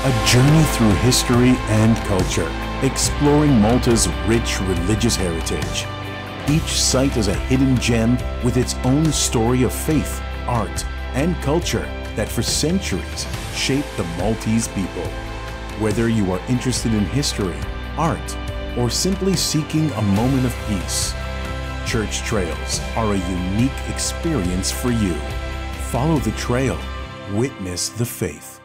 A journey through history and culture, exploring Malta's rich religious heritage. Each site is a hidden gem with its own story of faith, art, and culture that for centuries shaped the Maltese people. Whether you are interested in history, art, or simply seeking a moment of peace, Church Trails are a unique experience for you. Follow the trail, witness the faith.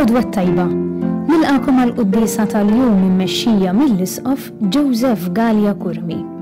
العودوة الطيبة نلقاكم على القديسة اليوم ممشية من الإسقف جوزيف غاليا كرمي.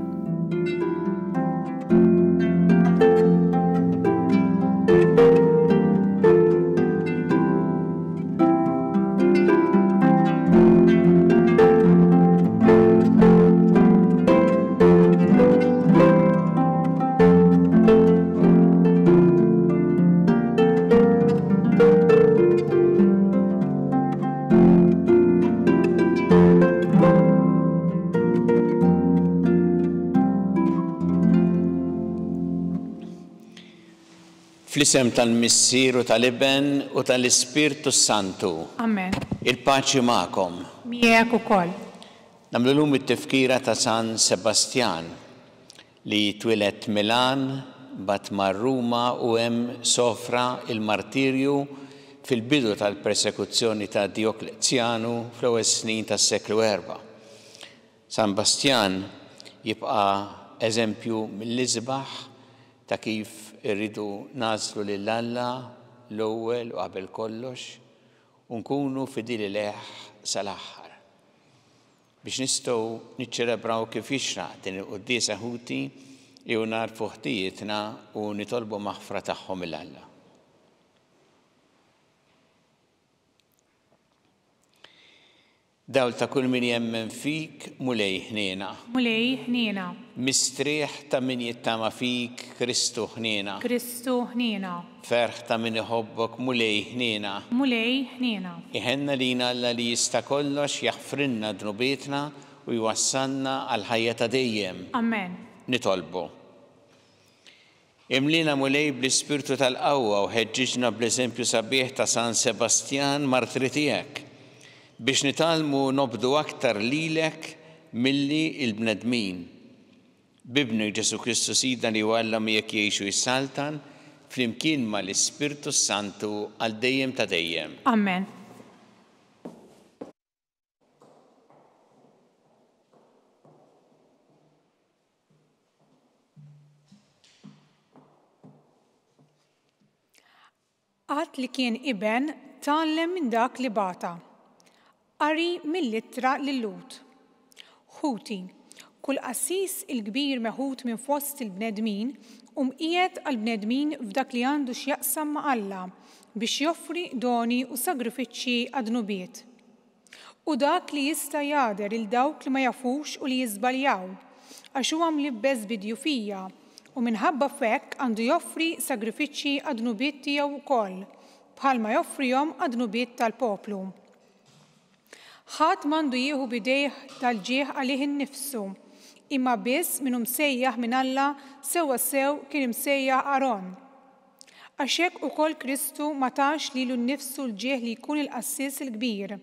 Fl-isem tal-Missieru tal-Iben u tal-Ispirtu Santu. Amen. Il-paċi ma'kom. Miegħek ukoll. Nagħmlu llum it-tifkira ta' San Sebastian li twilet Milan bat mar-Ruma u hemm sofra il-martirju fil-bidu tal-persekuzzjoni ta' Dioklezjanu fl-ewwel snin tas-seklu 4. San Sebastian jibqa' eżempju mill-isbaħ ta' kif irridu nażlu lil Alla l-ewwel u qabel kollox u nkunu fidili leħ sal-aħħar. Biex nistgħu niċċelebraw kif jixraq din il-quddiesa ħuti jew narfu ħtijietna u nitolbu maħfra tagħhom il-Alla. Dawl ta' kull min jemmen fik mulej ħniena. Mulej ħniena. Mistrieħ ta' min jittama fik Kristu ħniena. Kristu ħniena. Ferħ ta' min iħobbok mulej ħniena. Mulej ħniena. Iħenna lina Alla li jista' kollox jaħfrinna dnubietna u jwassalna għal ħajja ta' dejjem. Amen. Nitolbu. Imlina mulej bl-ispirtu tal-qawwa u ħeġġiġna bl-eżempju sabiħ ta' San Sebastian martri tiegħek biex nitalmu nobdu aktar lilek milli il-bnedmin. Bibnu Ġesu Kristu Sidna li Alla miegħek jgħixu jissaltan flimkien mal-Ispirtu Santu għal dejjem ta' dejjem. Amen. Qatt li kien iben tgħallem minn dak li bata. Qari mill-ittra lill-Lut. Ħuti, kull qassis il-kbir meħud minn fost il-bnedmin qiegħed għall-bnedmin f'dak li għandu x'jaqsam ma' Alla biex joffri doni u sagrifiċċji għad-dnubiet. U dak li jista' jagħder il dawk li ma jafux u li jiżbaljaw għax huwa mlibbes bidjufija u minħabba f'hekk għandu joffri sagrifiċċji għad-dnubiet tiegħu wkoll bħalma joffrihom għad-dnubiet tal-poplu. Ħadd m'għandu jieħu bidejh tal-ġieħ għalih innifsu, imma biss min hu msejjaħ minn Alla sewwa sew kien imsejjaħ Aron. Għax hekk ukoll Kristu ma tax lilu nnifsu l-ġieħ li jkun il-qassis il-kbir,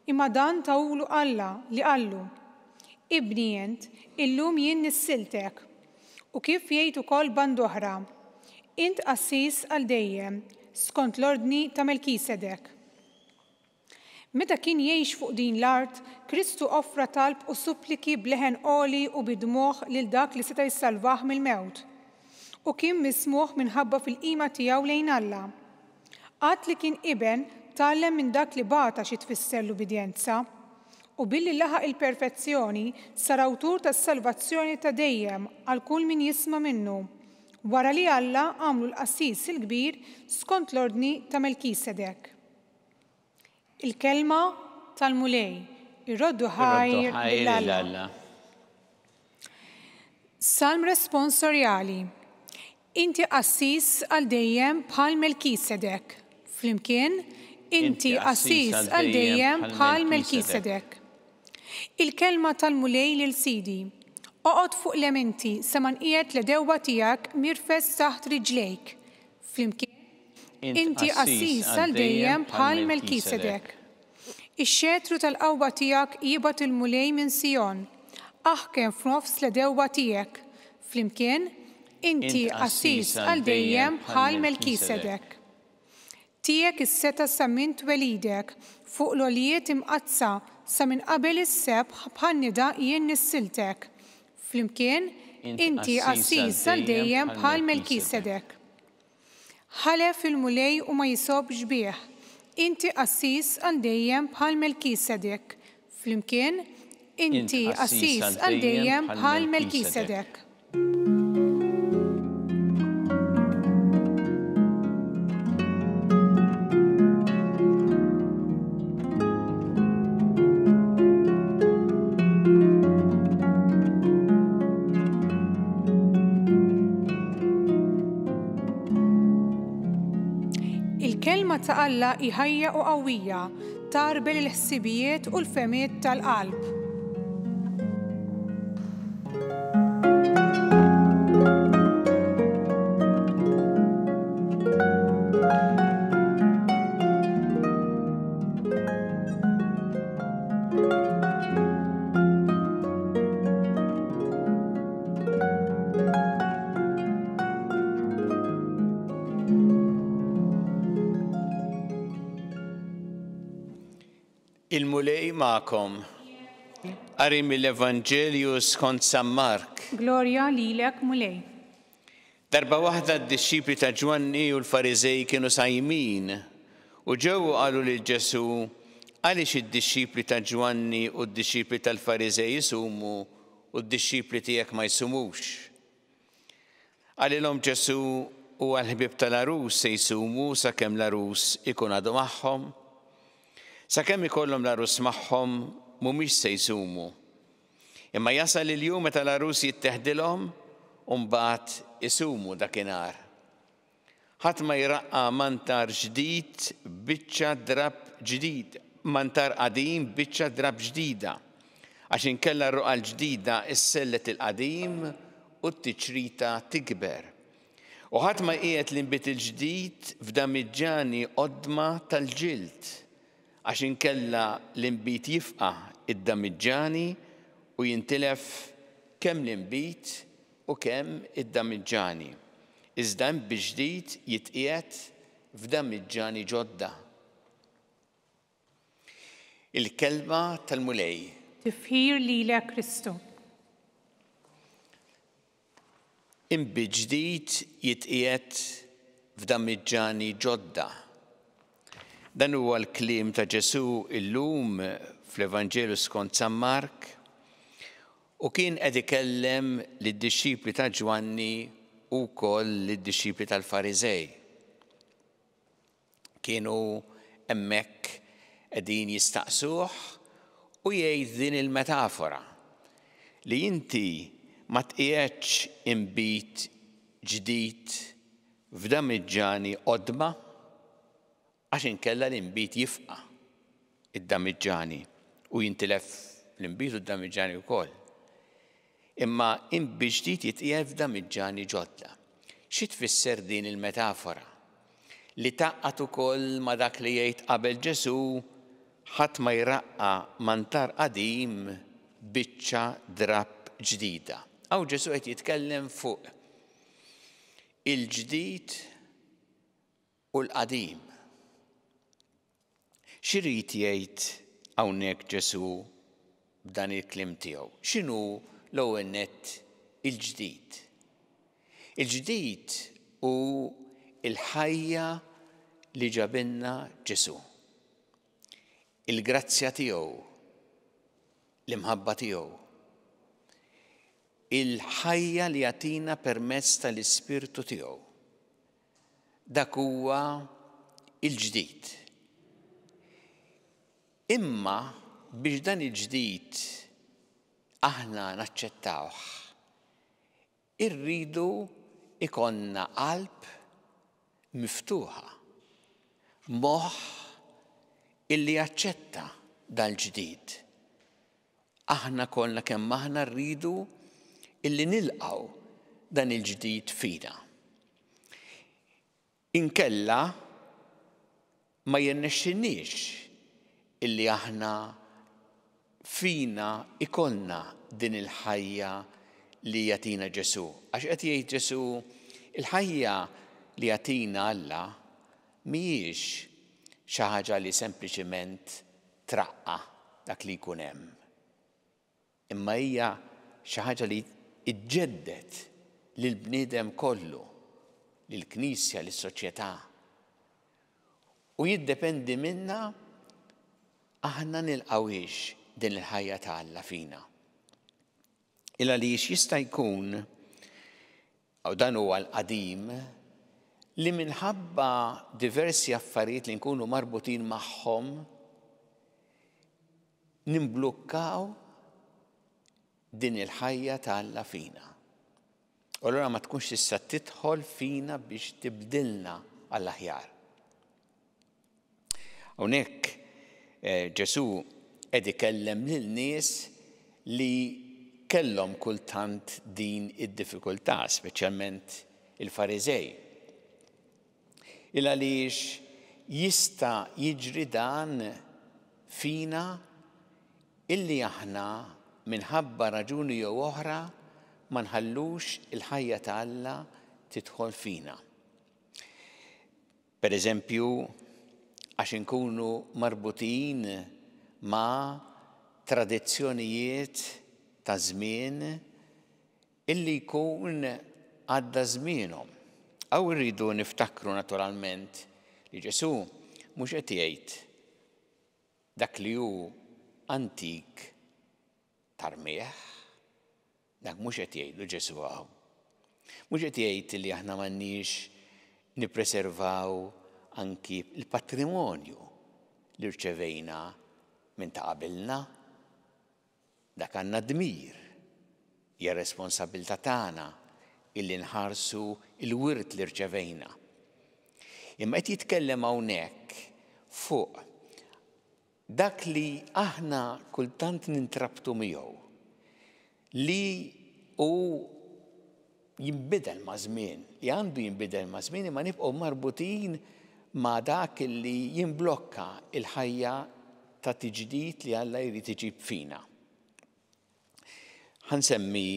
imma dan tawlu Alla li qallu: Ibni int, illum jien nissiltek. U kif jgħid ukoll band oħra: Int qassis għal dejjem, skont l-ordni ta' Melkisedek. Meta kien jgħix fuq din l-art, Kristu offra talb u suppliki bleħen qoli u bidmuħ lil dak li seta' jissalvah mill-mewt. U kien mismuħ minħabba fil-qima tiegħu lejn Alla. Qatt li kien iben tgħallem minn dak li bata xi tfisser l-ubidjenza u billi laħaq il-perfezzjoni sar awtur tas-salvazzjoni ta' dejjem għal kull min jisma' minnu. Wara li Alla għamlu l-qassis il-kbir skont l-ordni ta' Melkisedek. Il-kelma tal-mulej, irroddu ħajr lil-Alla. Salm responsorjali. Inti qassis għal dejjem bħal Melkisedek. Flimkien inti qassis għal dejjem bħal Melkisedek. Il-kelma tal-mulej lil Sidi. Oqgħod fuq l-elementi sa ma nqiegħed l-dewwa tiegħek mirfes taħt rijlejk. Flimkien inti qassis għal dejjem bħal Melkisedek. Ix-xetru tal-qawwa tiegħek jibgħat il-mulej minn Sijon. Aħkem f'nofs l-dewwa tiegħek. Flimkien inti qassis għal dejjem bħal Melkisedek. Tiegħek is-seta sa minn twelidek fuq l-għolijiet imqazza sa minn qabel is-sebħ bħal nida jien nissiltek. Flimkien inti qassis għal dejjem bħal Melkisedek. Ħalef il-mulej u ma jisobx bih. Inti qassis għal dejjem bħal Melkisedek. Flimkien inti qassis għal dejjem bħal Melkisedek. Il-kelma ta' Alla iħajja u qawwija tarbel il-ħsibijiet u l-femiet tal-qalb. Il-mulej ma'kom. Qari mill-Evanġelju skont San Mark. Glorja lilek mulej. Darba waħda d-dixxipli ta' Ġwanni u l-Farizej kienu sajmin u ġew qalu lil Ġesu għaliex id-dixxipli ta' Ġwanni u d-dixxipli tal-Farizej jisumu u d-dixxipli tiegħek ma jsumux. Għalilhom Ġesu u għall-ħbieb tal-arus se jsumu sakemm l-arus ikun għadu magħhom. Sakemm ikollhom l-arus magħhom mhumiex se jsumu. Imma jasal il-jum meta l-arus jitteħdilhom u mbagħad isumu dakinhar. Ħadd ma jraqqa mantar ġdid biċċa drab ġdid, mantar qadim biċċa drab ġdida. Għax inkella r-ruqa l-ġdida issellet il-qadim u t-tiċrita tikber. U ħadd ma qiegħed l-inbit il-ġdid f'damiġġani qodma tal-ġild. Għax inkella l-inbit jifqa id-damiġġani u jintilef kemm l-inbit u kemm id-damiġġani. Iżda inbit ġdid jitqiegħed f'damiġġani ġodda. Il-kelma tal-mulej. Tifħir lilek Kristu. Inbit ġdid jitqiegħed f'damiġġani ġodda. Dan huwa l-kliem ta' Ġesu illum fl-Evanġelju skont San Mark u kien qed ikellem lid-dixxipli ta' Ġwanni u wkoll lid-dixxipli tal-Farizej. Kienu hemmhekk qegħdin jistaqsuh u jgħid din il-metafora li inti ma tqiegħedx inbit ġdid f'damiġġani qodma għax inkella l-inbit jifqa id-damiġġani u jintilef l-inbit u d-damiġġani wkoll. Imma inbit ġdid jitqiegħed f'damiġġani ġodda. Xi tfisser din il-metafora? Li taqqat ukoll ma' dak li jgħid qabel Ġesu ħadd ma jraqqa mantar qadim biċċa drab ġdida. Aw Ġesu qed jitkellem fuq il-ġdid u l-qadim. X'irid jgħid hawnhekk Ġesu b'dan il-kliem tiegħu? X'inhu l-ewwel nett il-ġdid? Il-ġdid hu il-ħajja li ġabilna Ġesu. Il-grazzja tiegħu, l-imħabba tiegħu. Il-ħajja li jagħtina permezz tal-Ispirtu tiegħu. Dak huwa il-ġdid. Imma biex dan il-ġdid aħna naċċettawh, irridu ikonna qalb miftuħa, moħħ illi jaċċetta dal-ġdid. Aħna kollha kemm aħna rridu illi nilqgħu dan il-ġdid fina. Inkella ma jirnexxinniex illi aħna fina ikollna din il-ħajja li jagħtina Ġesu. Għax qed jgħid Ġesu il-ħajja li jagħtina Alla mhijiex xi ħaġa li sempliċement traqqa dak li jkun hemm. Imma hija xi ħaġa li iġġedded lill-bniedem kollu, lill-Knisja, lis-soċjetà. U jiddependi minna aħna nilqawiex din il-ħajja ta' Alla fina. Illa li jista' jkun, u dan huwa l-qadim, li minħabba diversi affarijiet li nkunu marbutin magħhom nimblukkaw din il-ħajja ta' Alla fina. U allura ma tkunx issa tidħol fina biex tibdilna għall-aħjar. Hawnhekk Ġesu qed ikellem lil nies li kellhom kultant din id-diffikultà, speċjalment il-Fariżej. Il għaliex jista' jiġri dan fina illi aħna minħabba raġuni jew oħra ma nħallux il-ħajja ta' Alla tidħol fina. Pereżempju, għax inkunu marbutin ma' tradizzjonijiet ta' żmien illi jkun għadda żmienhom. Aw irridu niftakru naturalment li Ġesu mhux qed jgħid dak li hu antik tarmieħ, dak mhux qed jgħidu Ġesu hawn. Mhux qed jgħid li aħna m'għandniex nippreservaw anki il-patrimonju li rċevejna minn ta' qabilna, dak għandna dmir, hija responsabilità tagħna illi nħarsu il-wirt li rċevejna. Imma qed jitkellem hawnhekk fuq dak li aħna kultant nintrabtu miegħu li hu jinbidel ma' żmien, li għandu jinbidel ma' żmien imma nibqgħu marbutin ma' dak li jimblokka il-ħajja ta' tiġdid li Alla jrid iġib fina. Ħansemmi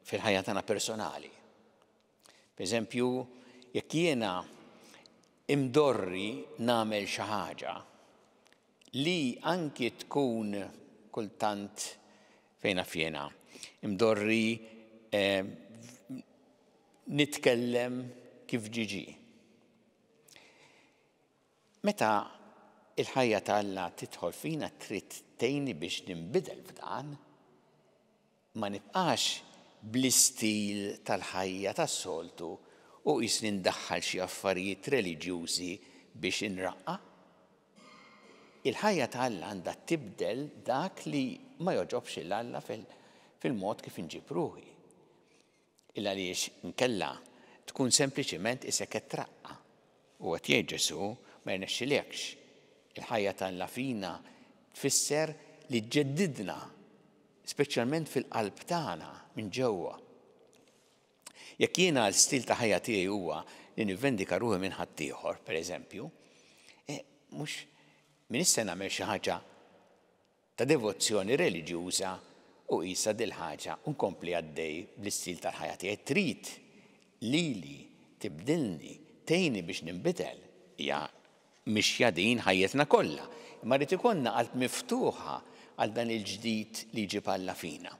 fil-ħajja tagħna personali. Pereżempju, jekk jiena imdorri nagħmel xi ħaġa li anki tkun kultant fejna fjena, imdorri nitkellem kif ġiġi. Meta il-ħajja ta' Alla tidħol fina trid tgħinni biex ninbidel f'dan, ma nibqax bl-istil tal-ħajja tas-soltu u qisni ndaħħal xi affarijiet reliġjużi biex inraqqa. Il-ħajja ta' Alla għandha tibdel dak li ma joġobx il-Alla fil-mod kif inġib ruħi. Illa għaliex inkella tkun sempliċiment isek qed traqqa. U qed jgħid Ġesu ma jnexxilekx. Il-ħajja ta' Alla fina tfisser li ġġeddidna, speċjalment fil-qalb tagħna minn ġewwa. Jekk jiena l-stil ta' ħajja tiegħi huwa li nivvendika ruħi minn ħadd ieħor, pereżempju, mhux min issa nagħmel xi ħaġa ta' devozzjoni reliġjuża u qisha dil ħaġa u nkompli għaddej bl-istil tal-ħajja tiegħi. Trid lili tibdilni, tgħinni biex ninbidel. Hija mixja din ħajjetna kollha, imma rrid ikollna qalb miftuħa għal dan il-ġdid li jġib Alla fina.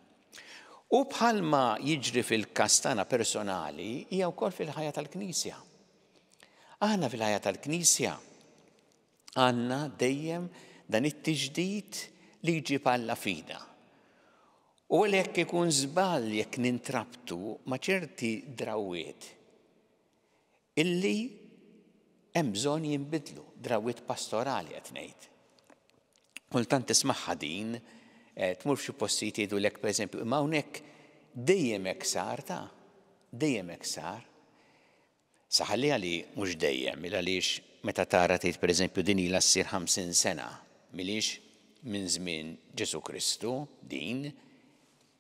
U bħalma jiġri fil-każ tagħna personali hija wkoll fil-ħajja tal-Knisja. Aħna fil-ħajja tal-Knisja għandna dejjem dan it-tiġdid li jġib Alla fina. U għalhekk ikun żball jekk nintrabtu ma' ċerti drawwiet illi hemm bżonn jinbidlu, drawwiet pastorali qed ngħid. Kultant tismagħha din, tmur f'xi postijiet jgħidulek pereżempju, imma hawnhekk dejjem hekk sar dejjem hekk sar. Saħalliha li mhux dejjem, il għaliex meta tara tgħid pereżempju din ilha ssir 50 sena, miliex minn żmien Ġesu Kristu, din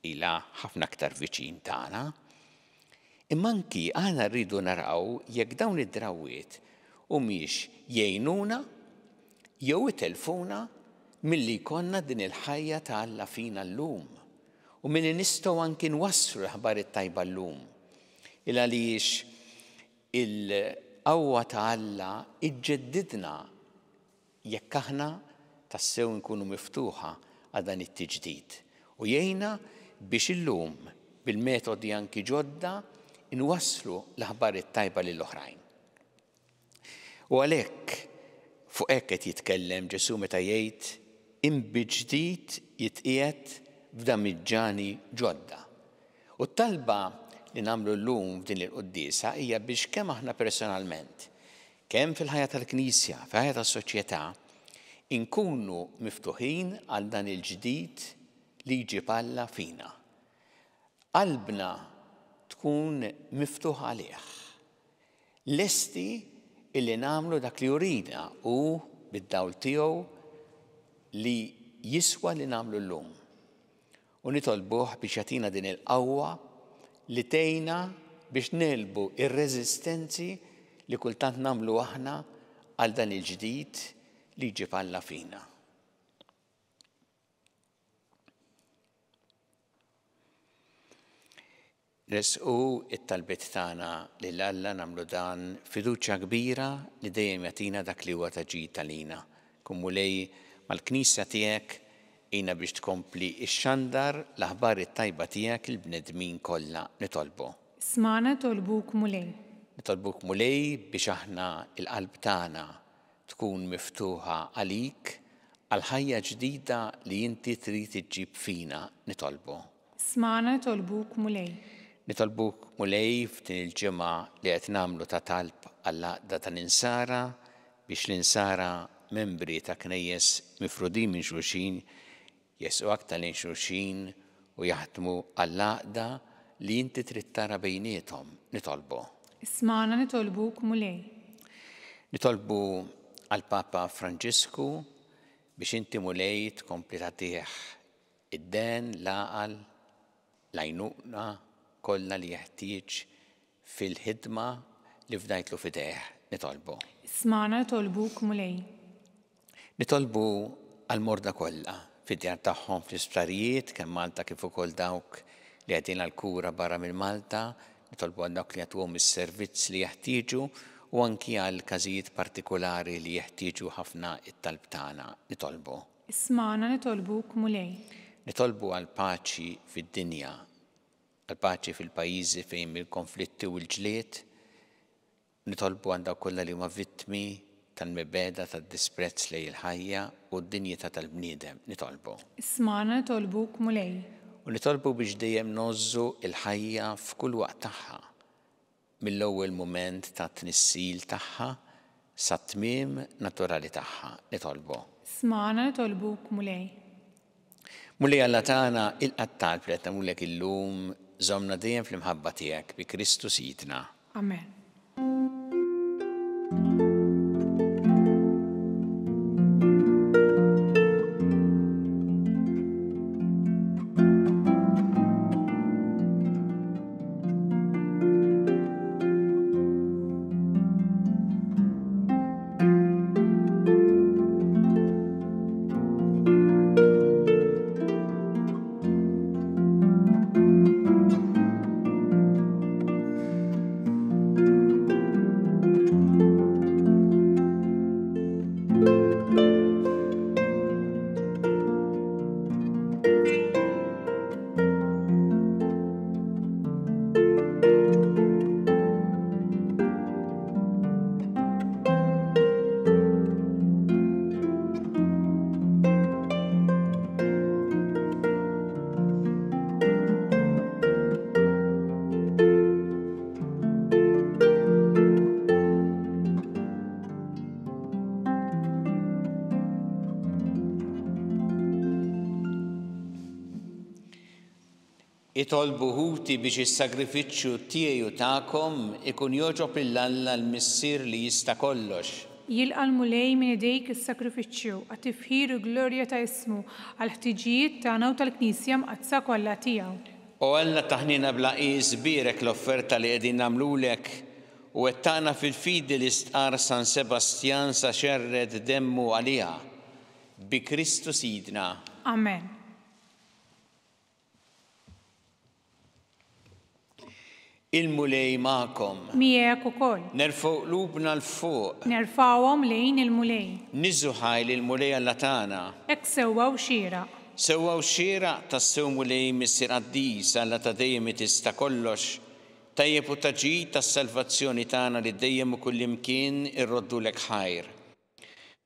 ilha ħafna aktar viċin tagħna. Imma anki aħna rridu naraw jekk dawn id-drawwiet humiex jgħinuna jew itelfuna milli jkollna din il-ħajja ta' Alla fina llum u milli nistgħu anki nwasslu l-aħbar it-tajba llum. Il għaliex il-qawwa ta' Alla iġġeddidna jekk aħna tassew nkunu miftuħa għal dan it-tiġdid u jgħinna biex illum bil-metodi anki ġodda inwasslu l-aħbar it-tajba lill-oħrajn. U għalhekk fuq hekk qed jitkellem Ġesu meta jgħid inbi ġdid jitqiegħed f'damiġġani ġodda. U t-talba li nagħmlu llum f'din il-quddiesa hija biex kemm aħna personalment, kemm fil-ħajja tal-Knisja, fil-ħajja tas-soċjetà, inkunu miftuħin għal dan il-ġdid li jġib Alla fina. Qalbna tkun miftuħ għalih. Lesti illi nagħmlu dak li jurina u bid-dawl tiegħu li jiswa li nagħmlu llum. U nitolbuh biex jagħtina din il-qawwa li tgħinna biex nelbu ir-reżistenzi li kultant nagħmlu aħna għal dan il-ġdid li jġib Alla fina. Resqu it-talbiet tagħna lil Alla nagħmlu dan fiduċja kbira li dejjem jagħtina dak li huwa taġid għalina. Kummulej mal-Knisja tiegħek jiena biex tkompli x-xandar l-aħbar it-tajba tiegħek il-bnedmin kollha nitolbu. Smana tolbuk mulej. Nitolbuk mulej biex aħna il-qalb tagħna tkun miftuħa għalik għal ħajja ġdida li inti trid iġġib fina nitolbu. Smana tolbuk mulej. Nitolbuk mulej f'din il-ġimgħa li qed nagħmlu ta' talb għall-għaqda ta' ninsara biex l-insara membri ta' knejjes mifrudin minn xulxin jesqu aktar lejn xulxin u jaħdmu għall-għaqda li inti trid tara bejniethom nitolbu. Smana nitolbuk mulej. Nitolbu għall-Papa Franġisku biex inti mulej tkompli tagħtih id-den l-għaqal l-għajnuna kollha li jeħtieġ fil-ħidma li fdajtlu fidejh nitolbu. Smana tolbuk mulej. Nitolbu għall-morda kollha fid-djar tagħhom fl-isptarijiet kemm Malta kif ukoll dawk li qegħdin għall-kura barra minn Malta, nitolbu għal dawk li jagħtuhom is-servizz li jeħtieġu u anki għal każijiet partikolari li jeħtieġu ħafna it-talb tagħna nitolbu. Smana nitolbuk mulej. Nitolbu għal paċi fid-dinja, għal paċi fil-pajjiżi fejn il-konflitti u l-ġlied, nitolbu għal dawk kollha li huma vittmi tal-mibeda tad-disprezz lejn il-ħajja u d-dinjità tal-bniedem nitolbu. Smana nitolbuk mulej. U nitolbu biex dejjem nożżu il-ħajja f'kull waqt tagħha, mill-ewwel mument ta' tnissil tagħha sa tmiem naturali tagħha nitolbu. Smana nitolbuk mulej. Mulej Alla tagħna il-qattal li qed nagħmlek illum żommna dejjem fl-imħabba tiegħek bi Kristu Sidna. Amen. Itolbu ħuti biex is-sagrifiċċju tiegħi u tagħkom ikun jogħġob lill Alla l-Missier li jista' kollox. jilqa l-mulej minn idejk is-sakrifiċċju għat-tifħir u glorja ta' ismu għal-ħtiġijiet tagħna u tal-Knisja mqazza kollha tiegħu. U għalna taħnina blaqis birek l-offerta li qegħdin nagħmlulek u għettana fil-fidi l-istqar San Sebastjan sa xerred demmu għalija bi Kristu sidna. Amen. Il-mulej ma'kom. Miegħek ukoll. Nerfgħu qlubna l-fuq. Nerfgħuhom lejn il-mulej. Niżu ħajli l-mulej Alla tagħna. Hekk sewwew xieraq. Sewwew xieraq tas-sew mulej missier qaddis Alla ta' dejjem tista' kollox. Tajjeb u taġid tas-salvazzjoni tagħna li dejjem u kullimkien irroddulek ħajr.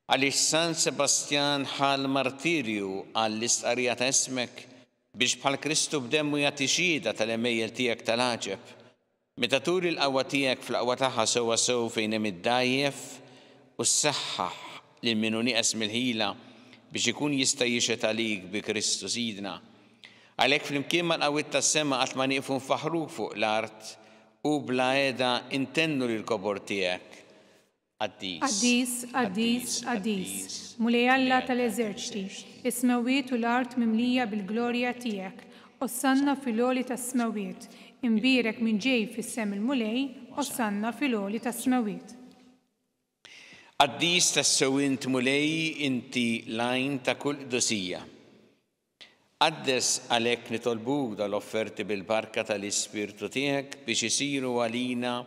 Għaliex San Sebastjan ħal martirju għall-istqarrija ta' ismek biex bħal Kristu b'demmu jagħti xhieda tal-emejjel tiegħek tal-għaġeb. Meta turi l-qawwa tiegħek fl-qawwa tagħha sewwa sew fejn hemm id-dajjef u ssaħħaħ lil min hu nieqes mill-ħila biex ikun jista' jixhed għalik bi Kristu sidna. Għalhekk flimkien mal-qawwiet tas-sema qatt ma nieqfu nfaħruk fuq l-art u bla għeda intennu lill-kobor tiegħek. Qaddis, mulej Alla tal-eżerċiti, is-smawiet u l-art mimlija bil-glorja tiegħek, ossanna fil-għoli tas-smawiet, imbierek minn ġej fis-sem il-mulej, ossanna fil-għoli tas-smawiet. Qaddis tas-sewwint mulej inti lajn ta' kull qdusija. Qaddes għalhekk nitolbuk dal-offerti bil-barka tal-Ispirtu tiegħek biex isiru għalina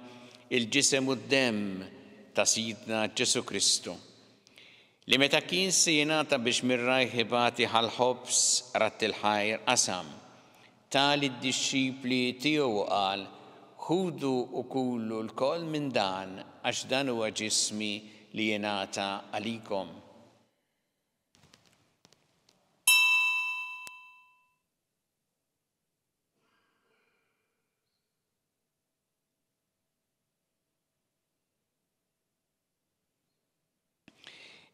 il-ġisem u d-demm ta' Sidna Ġesu Kristu. Li meta kien se jingħata biex mir-rajħ ħibati ħal-ħobs ratt il-ħajr qasam. Tali d-dixxipli tiegħu qal, ħudu u kullu l-koll minn dan għax dan huwa ġismi li jingħata għalikom.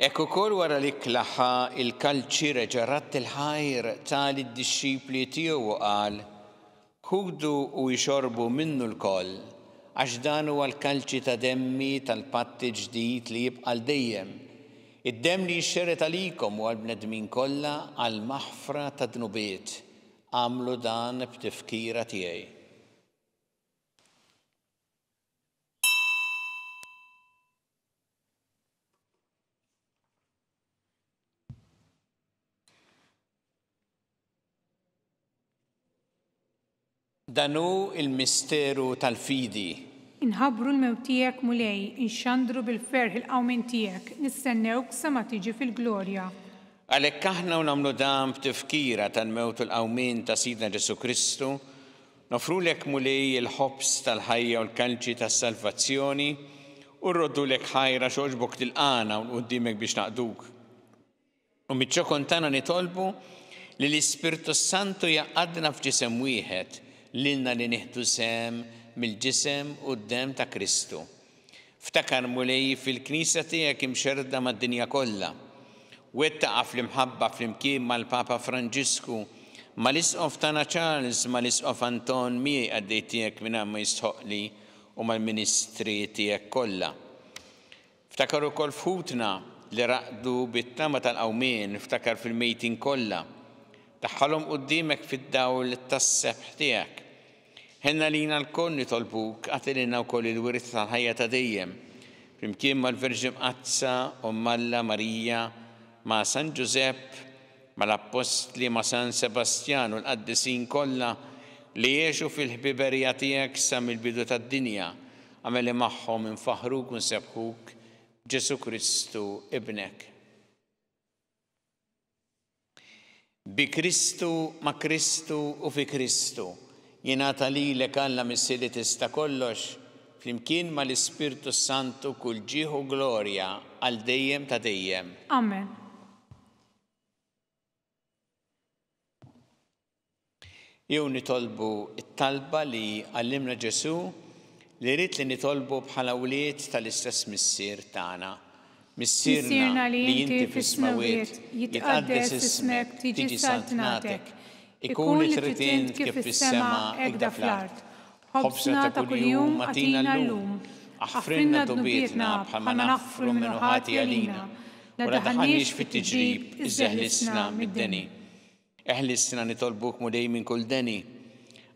Ekku kol wara li klaħħa il-kalċi reġa' ratt il-ħajr tali d-dixxipli tiegħu qal, ħudu u jxorbu minnu l-koll, għax dan huwa l-kalċi ta' demmi tal-patti ġdid li jibqa' dejjem. Id-demm li jxxerret għalikom u għall-bnedmin kollha għall-maħfra ta' dnubiet. Għamlu dan b'tifkira tiegħi. Danu il-misteru tal-fidi. Inħabbru l-mewt tiegħek mulej, inxandru bil-ferħ il-qawmin tiegħek, nistennewk sa ma tiġi fil-glorja. Għalhekk aħna u nagħmlu dan b'tifkira tal-mewt u l-qawmin ta' Sidna Ġesu Kristu, nofrulek mulej il-ħobs tal-ħajja u l-kalċi tas-salvazzjoni u rroddulek ħajra xogħġbok tilqana u qudiemek biex naqduk. U miċ-ċokon tagħna nitolbu li l-Ispirtu Santu jaqgħadna f'ġisem wieħed lilna li nieħdu sem mill-ġisem u d-demm ta' Kristu. Ftakar mulej fil-Knisja tiegħek imxerda mad-dinja kollha. Wettaqa fl-imħabba flimkien mal-Papa Franġisku, mal-Isqof tagħna Charles, mal-Isqof Anton miegħi għaddej tiegħek minn ma jistħoqli u mal-Ministri tiegħek kollha. Ftakar ukoll f'ħutna li raqdu bit-tama tal-qawmien, ftakar fil-mejtin kollha. Daħħalhom quddiemek fid-dawl tas-sebħ tiegħek. Ħenna lina l-koll nitolbuk għatilina wkoll il-wirt tal-ħajja ta' dejjem. Flimkien mal-Verġi Mqazza u Malla Marija, ma' San Giusepp, mal-Apostli ma' San Sebastjan u l-qaddisin kollha li jgħixu fil-ħbiberija tiegħek sa mill-bidu tad-dinja, għameli magħhom infaħruk u nsebħuk Ġesu Kristu ibnek. Bi Kristu, ma' Kristu u fi Kristu jingħata lilek Alla missieri tista' kollox, flimkien mal-Ispirtu Santu kull ġieħ u glorja għal dejjem ta' dejjem. Amen. Jew nitolbu it-talba li għallimna Ġesu li rrid li nitolbu bħala wlied tal-istess missier tagħna. Missierna li inti fis-smawiet, jitqaddes ismek, tiġi saltnatek, ikun it-tritint kif fis-sema hekk fl-art. Ħobsna ta' kuljum atina llum, احفرنا ضبيتنا بحما نغفر من هاتي علينا ولا تدخلنيش في التجريب إذ اهلسنا من الدني. اهلسنا نطلبوك مدي من كل دني.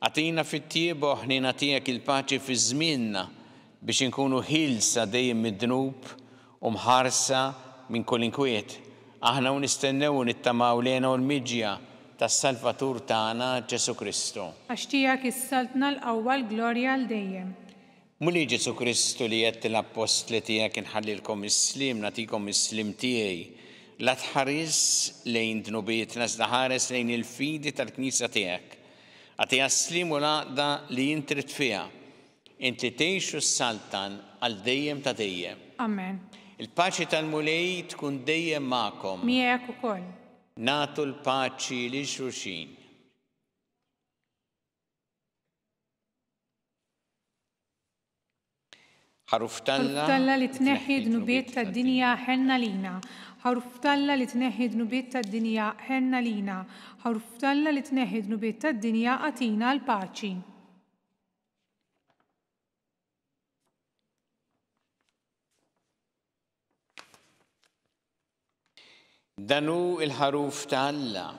أعطينا في الطيبة وإحنا نعطيك الباچي في زميننا باش نكونوا هيلسا دايم من الذنوب ومحارسة من كل انكويت. احنا ونستناو نتماو لينا والميجيا تالسلفاتور تاعنا جيسو كريستو. أشتياك السلطنة الأول جلوريا لديم. مولي جيسو كريستو اللي يت الأبوستل تياك نحلي لكم السليم نعطيكم السليم تياي. لا تحرس لين ذنوبيتنا تحرس لين الفيدة الكنيسة تياك. أعطيها السليم ولا دا اللي ينترد فيها. انت تعيشوا السلطان الديم تديم. أمين. الباچي تالمولي تكون ديم معكم. مياك وكل. ناتو الباچي للشوشين. حرفتلا لتنحي ذنوبيت الدنيا حنا لينا. حرفتلا لتنحي ذنوبيت الدنيا حنا لينا. حرفتلا لتنحي ذنوبيت الدنيا أتينا الباچي. دانو الحروف تالا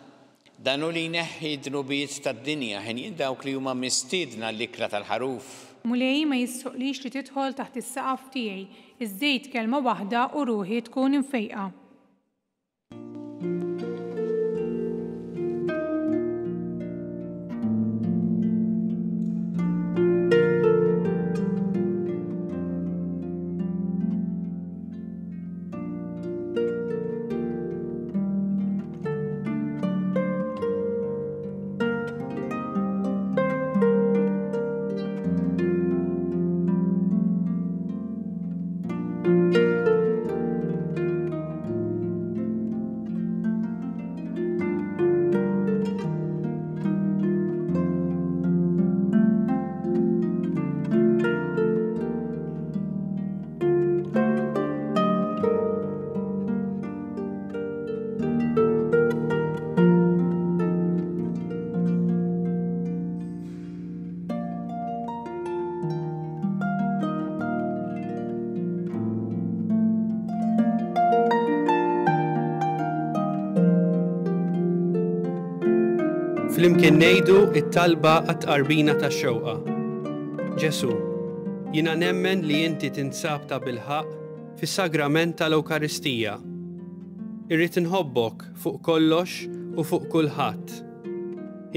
دانو اللي ينحي ذنوبيت الدنيا هني داوك اللي هما مستيدنا لكرة الحروف. مولاي ما يسقليش لتدخل تحت السقف تيعي. الزيت كلمة واحدة وروحي تكون مفيقة. Flimkien nejdu it-talba għat-qarbina tax-xewqa. Ġesu, jiena nemmen li inti tinsab ta' bil-ħaq fis-sagrament tal-Ewkaristija. Irrid inħobbok fuq kollox u fuq kulħadd.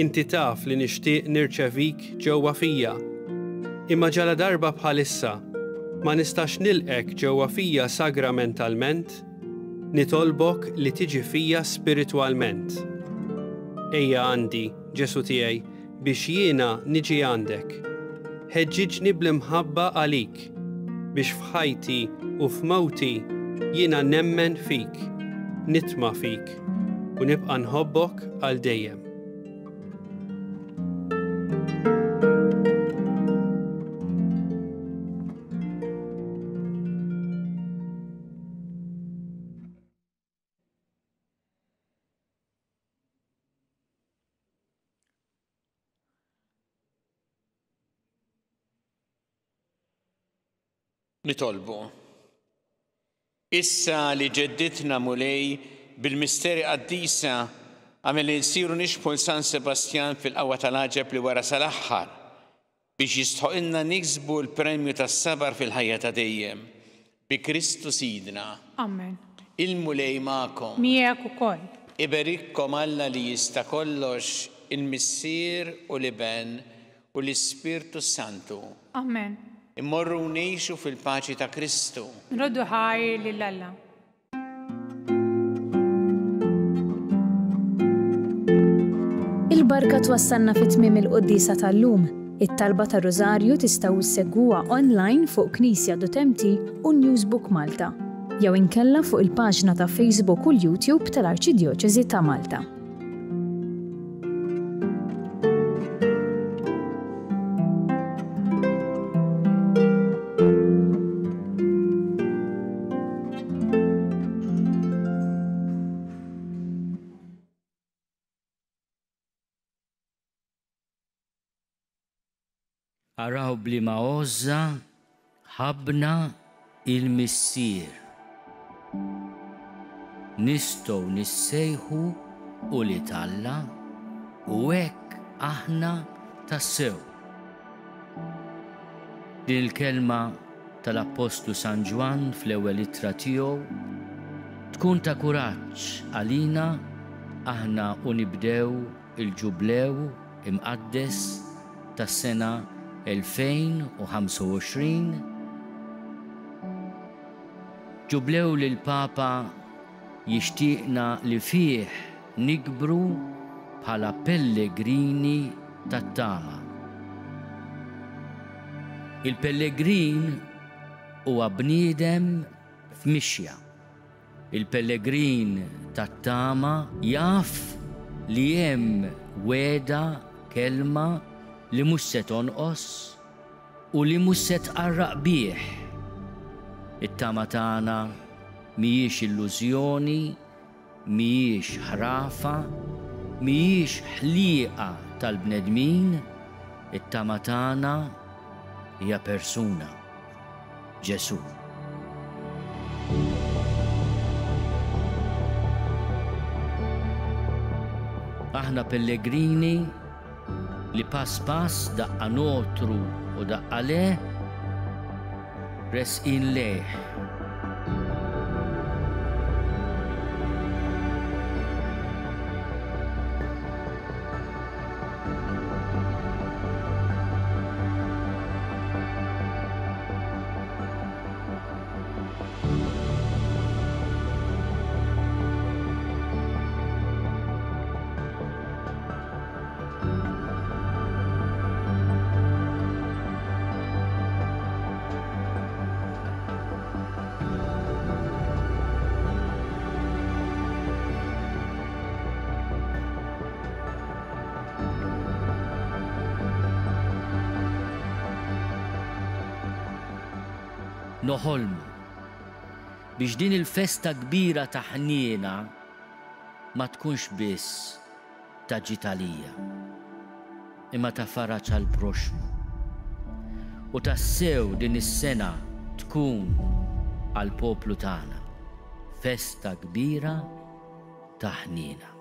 Inti taf li nixtieq nirċevik ġewwa fija. Imma ġala darba bħalissa ma nistax nilqek ġewwa fija sagramentalment, nitolbok li tiġi fija spiritwalment. Ejja għandi, Ġesu tiegħi, biex jiena niġi għandek. Ħeġġiġni bl-imħabba għalik, biex f'ħajti u f'mawti jiena nemmen fik, nitma' fik, u nibqa' nħobbok għal dejjem. نطلبو. Issa li ġedditna mulej bil-misteri qaddisa għamel li nsiru nixbħu San Sebastian fil-qawwa tal-aġeb li wara sal-aħħar biex jistħoqilna niksbu l-premju tas-sabar fil-ħajja ta' dejjem bi Kristu Sidna. Amen. Il-mulej magħkom. Miegħek ukoll. Iberikkom Alla li jista' kollox il-Missier u l-Iben u l-Ispirtu Santu. Amen. Immorru ngħixu fil-paċi ta' Kristu. Nroddu ħajr lil Alla. Il-barka twassalna fit-tmiem il-qoddisa tal-lum. It-talba ta' Rożarju tistgħu issegwuha online fuq Knisja Dotemti u Newsbook Malta. Jew inkella fuq il-paġna ta' Facebook u l-YouTube tal-Arċidjoċeżi ta' Malta. Araw bli ma' Ozza ħabna il-missier. Nistgħu nissejħu u li Talla u hekk aħna tassew. Din il-kelma tal-Apostlu San Ġwan fl-ewwel ittra tiegħu tkun ta' kuraġġ għalina aħna u nibdew il-ġublew imqaddes tas-sena 2025. Ġublew li l-Papa jixtieqna li fih nikbru bħala pellegrini tat-tama. Il-pellegrin huwa bniedem f'mixja. Il-pellegrin tat-tama jaf li hemm weda kelma li mhux se tonqos u li mhux se tqarraq bih. It-tama tagħna mhijiex illużjoni, mhijiex ħrafa, mhijiex ħlieqa tal-bnedmin, it-tama tagħna hija persuna, Ġesu. Aħna pellegrini li pass daqqa notru u daqqa le resqin lejh. Noħolmu biex din il-festa kbira ta' ħniena ma tkunx biss ta' ġitalija, imma ta' faraġ għal proxmu. U tassew din is-sena tkun għal poplu tagħna festa kbira ta' ħniena.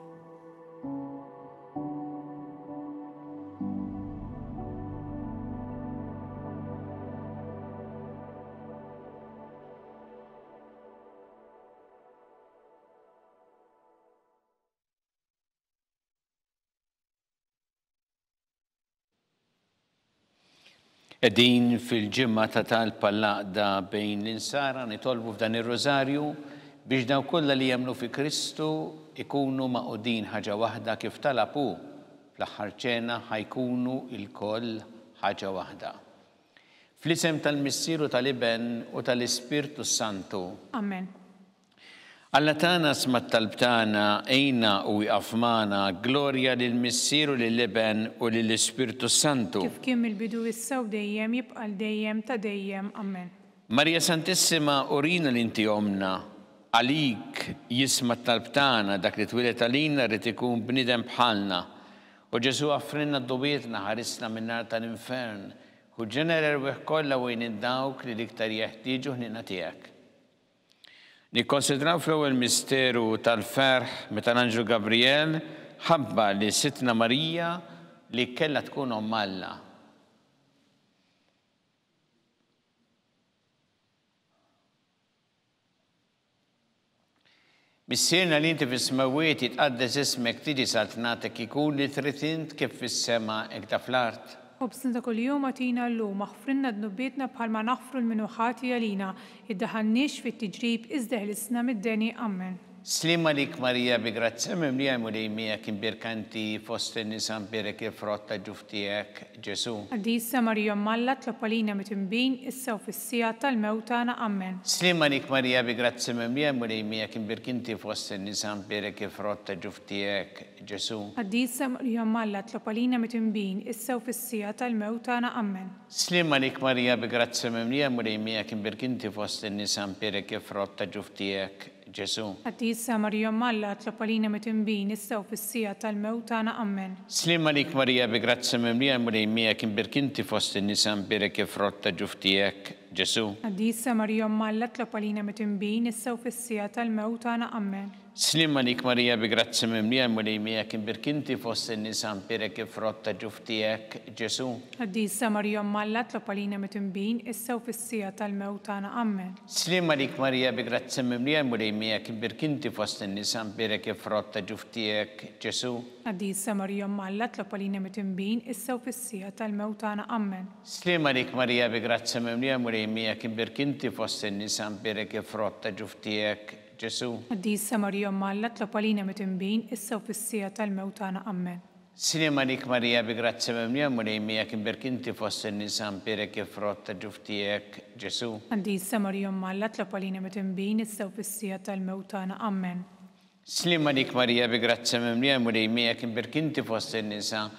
Qegħdin fil-ġimgħa ta' talba l-għaqda bejn l-insara nitolbu f'dan ir-rożarju biex daw kollha li jemmnu fi Kristu ikunu maqudin ħaġa waħda kif talabu fl-aħħar ċena ħajkunu il-koll ħaġa waħda. Fl-isem tal-Missieru tal-Iben u tal-Ispirtu Santu. Amen. Alla tagħna sma' t-talb tagħna ejna u jqaf magħna glorja lill-Missieru lill-Iben u lill-Ispirtu Santu. Kif kien mill-bidu issa u dejjem jibqa' dejjem ta' dejjem. Amen. Marja Santissima urina li inti omna, għalik jisma' t-talb tagħna dak li twilet għalina rrid ikun bniedem bħalna. U Ġesu għaffrinna d-dubietna ħarisna min-nar tal-infern u ġenera rwieħ kollha wejn id-dawk li l-iktar jeħtieġu ħnina tiegħek. Nikkonsidraw fl-ewwel misteru tal-ferħ meta l-Anġlu Gabriel ħabba li Sitna Marija li kellha tkun omm Alla. Missierna li inti fis-smawiet jitqaddes ismek tiġi saltnatek ikun li trid int kif fis-sema hekk ta' fl-art. Obsna kuljum għatina l-lum, aħfrinna d-nubbietna bħalma naħfru l-minuħati għalina, iddaħannix fit-tiġrib izdeħlisna mid-deni. Amen. Slim għalik Marija bi grazzi mimlija mulejmija kien birkanti fost in-nisa mbirek il-frott ta' ġuftijek Ġesu. Għaddisa Marija Malla tlopalina mitimbin issa u fissija tal-mewt tagħna. Amen. Slim għalik Marija bi grazzi mimlija mulejmija kien birkanti fost in-nisa mbirek il-frott ta' ġuftijek Ġesu. Għaddisa Marija Malla tlopalina mitimbin issa u fissija tal-mewt tagħna. Amen. Slim għalik Marija bi grazzi mimlija mulejmija kien birkanti fost in-nisa mbirek il-frott ta' ġuftijek Ġesu. Għaddisa Marija Malla tlopalina mitimbin issa u fis-sija tal-mewt tagħna ammen. Slim għalik Marija bi grazzi mimlija mrejmija kien birkinti fost in-nisan birek frotta ġuftijek Ġesu. Għaddisa Marija Malla tlopalina mitimbin issa u fis-sija tal-mewt tagħna ammen. Slim għalik Marija bi grazzi mimlija mrejmija kien birkinti fost in-nisan birek frotta ġuftijek Ġesu. Għaddisa Marija Malla tlopalina mitimbin issa u fis-sija tal-mewt tagħna ammen. Slim għalik Marija bi grazzi mimlija mrejmija kien birkinti fost in-nisan birek frotta ġuftijek Ġesu. Għaddisa Marija Malla tlopalina mitimbin issa u fis-sija tal-mewt tagħna ammen. Slim għalik Marija bi grazzi mimlija mrejmija kien birkinti fost in-nisan birek frotta ġuftijek Ġesu. Għaddisa Marija Malla tlopalina mitimbin issa u fis-sija tal-mewt tagħna ammen. Slim għalik Marija bi grazzi mimlija mrejmija kien birkinti fost in-nisan birek frotta ġuftijek Ġesu. Għaddisa Marija Malla tlopalina mitimbin issa u fis-sija tal-mewt tagħna ammen. Slim għalik Marija bi grazzi mimlija mrejmija kien birkinti fost in-nisan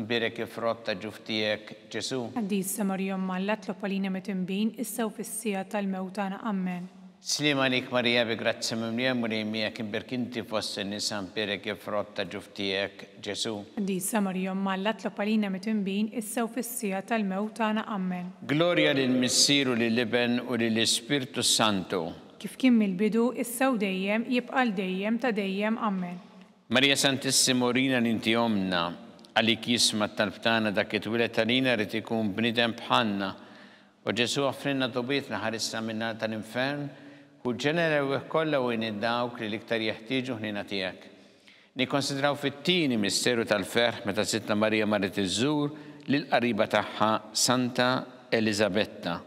birek frotta ġuftijek Ġesu. Għaddisa Marija Malla tlopalina mitimbin issa u fis-sija tal-mewt tagħna ammen. Slim għalik Marija bi grazzi mimlija mrejmija kien birkinti fost in-nisan birek frotta ġuftijek Ġesu. Għaddisa Marija Malla tlopalina mitimbin issa u fis-sija tal-mewt tagħna ammen. Gloria lill-Missieru lill-Iben u lill-Ispirtu Santu. Kif kien mill-bidu issa u dejjem jibqa' dejjem ta' dejjem ammen. Marija Santissimo Rina ninti omna, għalik jisma tal-btana dak it-twilet tal-ina rrit ikun bnidem bħanna, u Ġesu għafrinna tobietna ħarissa minna tal-infern, u ġenera u kolla u dawk li liktar jeħtieġu ħnina tijak. Nikonsidraw fit-tini misteru tal-ferħ meta Sittna Marija marret iżżur lill-qariba tagħha Santa Elisabetta.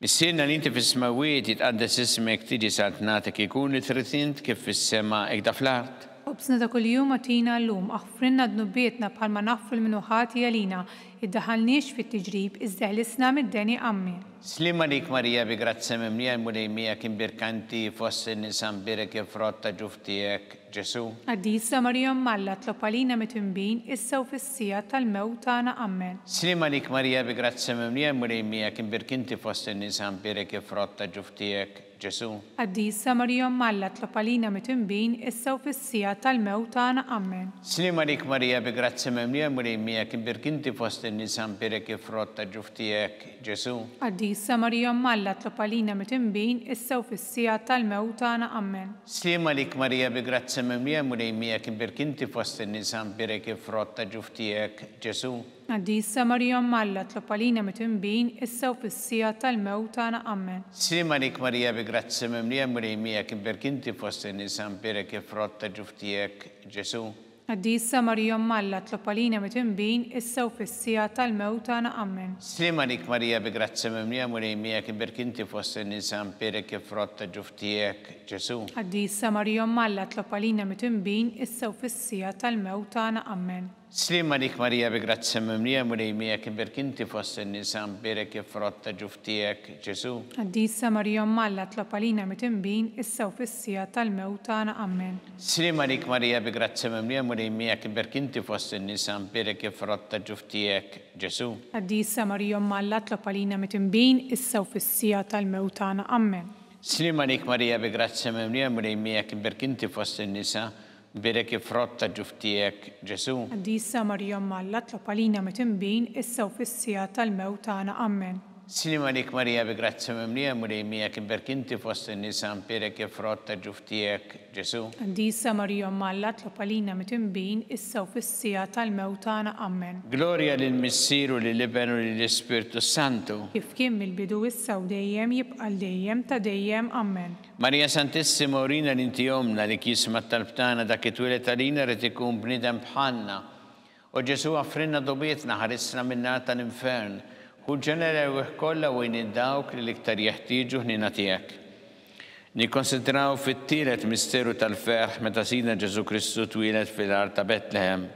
Missirna li inti fis-smawiet jitqaddes ismek tiġi saltnatek ikun li tritint kif fis-sema ekda fl-art. Obsna ta' kuljum għatina l-lum, aħfrinna d-nubbietna bħalma naħful minnu ħati għalina, iddaħalniex fit-tiġrib, iżdeħlisna mid-deni għammi. Slim għalik Marija bi grazzi mimlija mrejmija kien birkanti fost in-nisan birek frotta ġuftijek Ġesu. Għaddisa Marija Malla tlopalina mitimbin issa u fis-sija tal-mewt tagħna ammen. Slim għalik Marija bi grazzi mimlija mrejmija kien birkinti fost in-nisan birek frotta ġuftijek Ġesu. Għaddisa Marija Malla tlopalina mitimbin issa u fis-sija tal-mewt tagħna ammen. Slim għalik Marija bi grazzi mimlija mrejmija kien birkinti fost in-nisan birek frotta ġuftijek Ġesu. Għaddisa Marija Malla tlopalina mitimbin issa u fis-sija tal-mewt tagħna ammen. Slim għalik Marija bi grazzi mimlija mrejmija kien birkinti fost in-nisan birek frotta ġuftijek Ġesu. Għaddisa Marija Malla tlopalina mitimbin issa u fis-sija tal-mewt tagħna ammen. Slim għalik Marija bi grazzi mimlija mrejmija kien birkinti fost in-nisan birek frotta ġuftijek Ġesu. Għaddisa Marija Malla tlopalina mitimbin issa u fis-sija tal-mewt tagħna ammen. Slim għalik Marija bi grazzi mimlija mrejmija kien birkinti fost in-nisan birek frotta ġuftijek Ġesu. Għaddisa Marija Malla tlopalina mitimbin issa u fis-sija tal-mewt tagħna ammen. Slim għalik Marija bi grazzi mimlija mrejmija kien birkinti fost in-nisan birek frotta ġuftijek Ġesu. Għaddisa Marija Malla tlopalina mitimbin issa u fis-sija tal-mewt tagħna ammen. Slim għalik Marija bi grazzi mimlija mrejmija kien birkinti fost in-nisan birek frotta ġuftijek Ġesu. Għaddisa Marija Malla tlopalina mitimbin issa u fis-sija tal-mewt tagħna ammen. Slim għalik Marija bi grazzi mimlija mrejmija kien birkinti fost in-nisan birek frotta ġuftijek Ġesu. Għaddisa Marija Malla tlopalina mitimbin issa u fis-sija tal-mewt tagħna ammen. Slim għalik Marija bi grazzi mimlija mrejmija kien birkinti fost in-nisan birek frotta ġuftijek Ġesu. Għaddisa Marija Malla tlopalina mitimbin issa u fis-sija tal-mewt tagħna ammen. Gloria lill-Missieru lill-Iben u lill-Ispirtu Santu. Kif kien mill-bidu issa u dejjem jibqa' dejjem ta' dejjem ammen. Marija Santissimo Rina ninti omna li jisma tal-btana dak it-twilet tal-ina rrit ikun bnidem bħanna, u Ġesu għafrinna dobietna ħarissna minna tal-infern, u ġenera u kolla u dawk li liktar jeħtieġu ħnina tijak. Nikkonsidraw fit-tielet misteru tal-ferħ meta Sidna Ġesu Kristu twilet fil-art ta' Betlehem.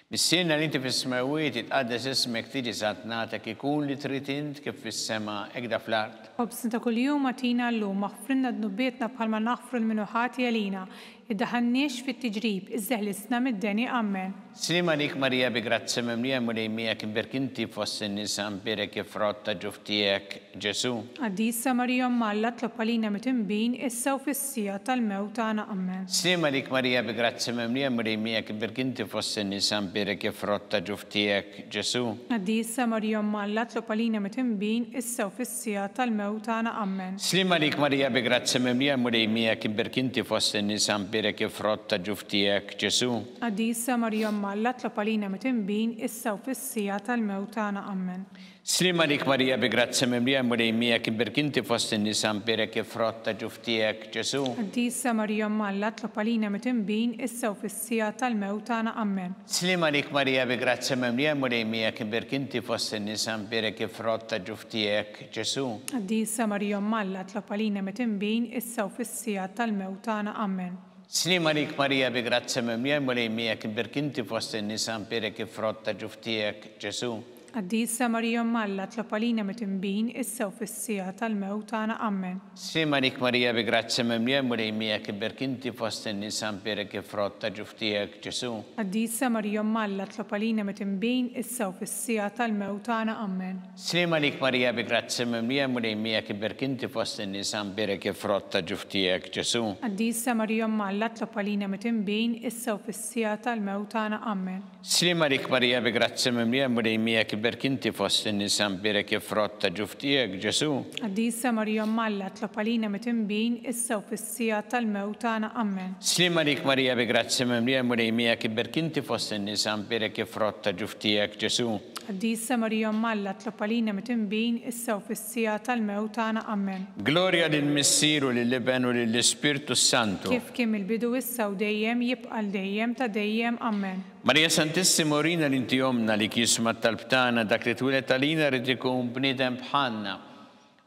Missierna li inti fis-smawiet jitqaddes ismek tiġi satnatek ikun li trid int kif fis-sema ekda fl-art. خبزنا كل يوم أعطينا اللوم اغفرنا ذنوباتنا بحال ما نغفر المنوحات يلينا iddaħanniex fit-tiġrib iżżeħlisna mid-deni amen. Slima dik Marija bi grazzi mimlija mulejmija kien berkinti fost in-nisa mbirek ifrotta ġuftijek Ġesu. Għaddisa Marija Malla tlob għalina mitinbin issa u fis-sija tal-mewt tagħna amen. Slima dik Marija bi grazzi mimlija mulejmija kien berkinti fost in-nisa mbirek ifrotta ġuftijek Ġesu. Għaddisa Marija Malla tlob għalina mitinbin issa u fis-sija tal-mewt tagħna amen. Slima dik Marija bi grazzi mimlija mulejmija kien berkinti fost in-nisa mbirek ifrotta ġuftijek Ġesu. Għaddisa Marija Malla tlob għalina mitinbin issa u fis-sija tal-mewt tagħna amen. Slima dik Marija bi grazzi mimlija mulejmija kien berkinti fost in-nisa mbirek ifrotta ġuftijek Ġesu. Għaddisa Marija Malla tlob għalina mitinbin issa u fis-sija tal-mewt tagħna amen. Slima dik Marija bi grazzi mimlija mulejmija kien berkinti fost in-nisa mbirek ifrotta ġuftijek Ġesu. Għaddisa Marija Malla tlob għalina mitinbin issa u fis-sija tal-mewt tagħna amen. Slima dik Marija bi grazzi mimlija mulejmija kien berkinti fost in-nisa mbirek ifrotta ġuftijek Ġesu. Għaddisa Marija Malla tlob għalina mitinbin issa u fis-sija tal-mewt tagħna amen. Slima dik Marija bi grazzi mimlija mulejmija kien berkinti fost in-nisa mbirek ifrotta ġuftijek Ġesu. Għaddisa Marija Malla tlob għalina mitinbin issa u fis-sija tal-mewt tagħna amen. Slima dik Marija bi grazzi mimlija mulejmija kien berkinti fost in-nisa mbirek ifrotta ġuftijek Ġesu. Għaddisa Marija Malla tlob għalina mitinbin issa u fis-sija tal-mewt tagħna amen. Slima dik Marija bi grazzi mimlija mulejmija kien berkinti fost in-nisa mbirek ifrotta ġuftijek Ġesu. Għaddisa Marija Malla tlob għalina mitinbin issa u fis-sija tal-mewt tagħna amen. Slima dik Marija bi grazzi mimlija mulejmija kien berkinti fost in-nisa mbirek ifrotta ġuftijek Ġesu. Għaddisa Marija Malla tlob għalina mitinbin issa u fis-sija tal-mewt tagħna amen. Gloria lill-Missieru lill-Iben u lill-Ispirtu Santu. Kif kien il-bidu issa u dejjem jibqa' dejjem ta' dejjem amen. Marija Santissimo rina l-inti jomna li kisma tal-btana dak li twilet għalina rrid ikun bniedem bħalna.